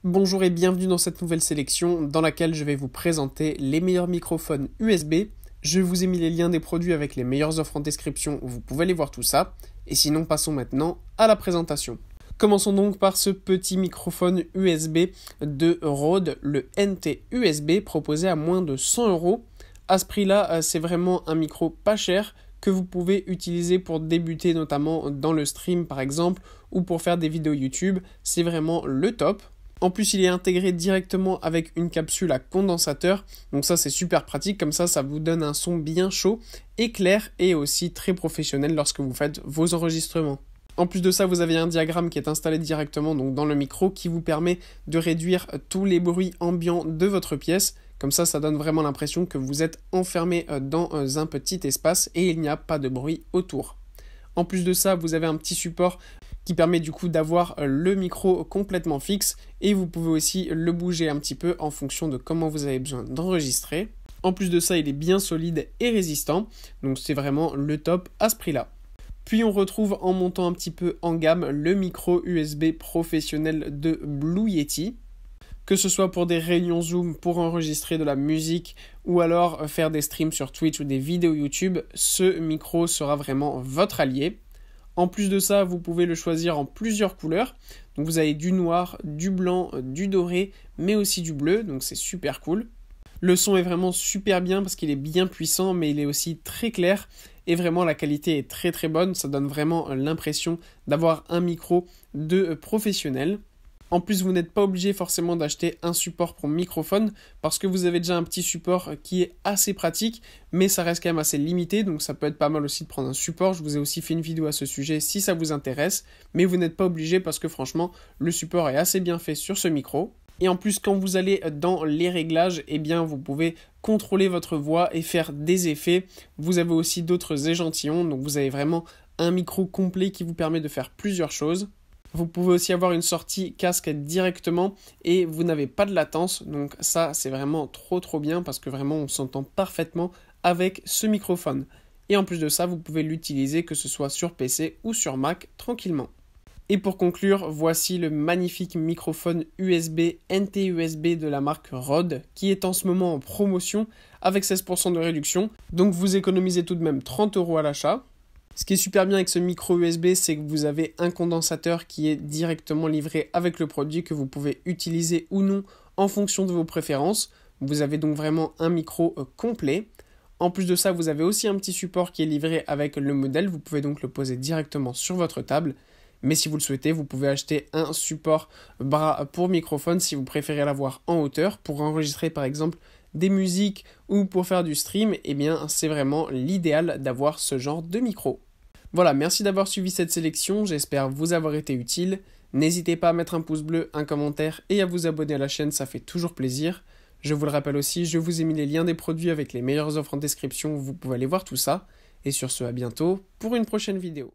Bonjour et bienvenue dans cette nouvelle sélection dans laquelle je vais vous présenter les meilleurs microphones USB. Je vous ai mis les liens des produits avec les meilleures offres en description où vous pouvez aller voir tout ça. Et sinon, passons maintenant à la présentation. Commençons donc par ce petit microphone USB de Rode, le NT USB, proposé à moins de 100 €. À ce prix-là, c'est vraiment un micro pas cher que vous pouvez utiliser pour débuter notamment dans le stream par exemple ou pour faire des vidéos YouTube. C'est vraiment le top. En plus, il est intégré directement avec une capsule à condensateur, donc ça c'est super pratique, comme ça vous donne un son bien chaud et clair et aussi très professionnel lorsque vous faites vos enregistrements. En plus de ça, vous avez un diagramme qui est installé directement donc dans le micro qui vous permet de réduire tous les bruits ambiants de votre pièce. Comme ça donne vraiment l'impression que vous êtes enfermé dans un petit espace et il n'y a pas de bruit autour. En plus de ça, vous avez un petit support qui permet du coup d'avoir le micro complètement fixe et vous pouvez aussi le bouger un petit peu en fonction de comment vous avez besoin d'enregistrer. En plus de ça, il est bien solide et résistant, donc c'est vraiment le top à ce prix-là. Puis on retrouve en montant un petit peu en gamme le micro USB professionnel de Blue Yeti. Que ce soit pour des réunions Zoom, pour enregistrer de la musique ou alors faire des streams sur Twitch ou des vidéos YouTube, ce micro sera vraiment votre allié. En plus de ça, vous pouvez le choisir en plusieurs couleurs. Donc vous avez du noir, du blanc, du doré, mais aussi du bleu, donc c'est super cool. Le son est vraiment super bien parce qu'il est bien puissant, mais il est aussi très clair. Et vraiment, la qualité est très très bonne. Ça donne vraiment l'impression d'avoir un micro de professionnel. En plus, vous n'êtes pas obligé forcément d'acheter un support pour microphone parce que vous avez déjà un petit support qui est assez pratique, mais ça reste quand même assez limité, donc ça peut être pas mal aussi de prendre un support. Je vous ai aussi fait une vidéo à ce sujet si ça vous intéresse, mais vous n'êtes pas obligé parce que franchement, le support est assez bien fait sur ce micro. Et en plus, quand vous allez dans les réglages, eh bien, vous pouvez contrôler votre voix et faire des effets. Vous avez aussi d'autres échantillons, donc vous avez vraiment un micro complet qui vous permet de faire plusieurs choses. Vous pouvez aussi avoir une sortie casque directement et vous n'avez pas de latence, donc ça c'est vraiment trop bien parce que vraiment on s'entend parfaitement avec ce microphone. Et en plus de ça, vous pouvez l'utiliser que ce soit sur PC ou sur Mac tranquillement. Et pour conclure, voici le magnifique microphone USB NT USB de la marque Rode qui est en ce moment en promotion avec 16% de réduction, donc vous économisez tout de même 30 € à l'achat. Ce qui est super bien avec ce micro USB, c'est que vous avez un condensateur qui est directement livré avec le produit que vous pouvez utiliser ou non en fonction de vos préférences. Vous avez donc vraiment un micro complet. En plus de ça, vous avez aussi un petit support qui est livré avec le modèle. Vous pouvez donc le poser directement sur votre table. Mais si vous le souhaitez, vous pouvez acheter un support bras pour microphone si vous préférez l'avoir en hauteur pour enregistrer par exemple des musiques ou pour faire du stream. Eh bien, c'est vraiment l'idéal d'avoir ce genre de micro. Voilà, merci d'avoir suivi cette sélection, j'espère vous avoir été utile. N'hésitez pas à mettre un pouce bleu, un commentaire et à vous abonner à la chaîne, ça fait toujours plaisir. Je vous le rappelle aussi, je vous ai mis les liens des produits avec les meilleures offres en description, vous pouvez aller voir tout ça. Et sur ce, à bientôt pour une prochaine vidéo.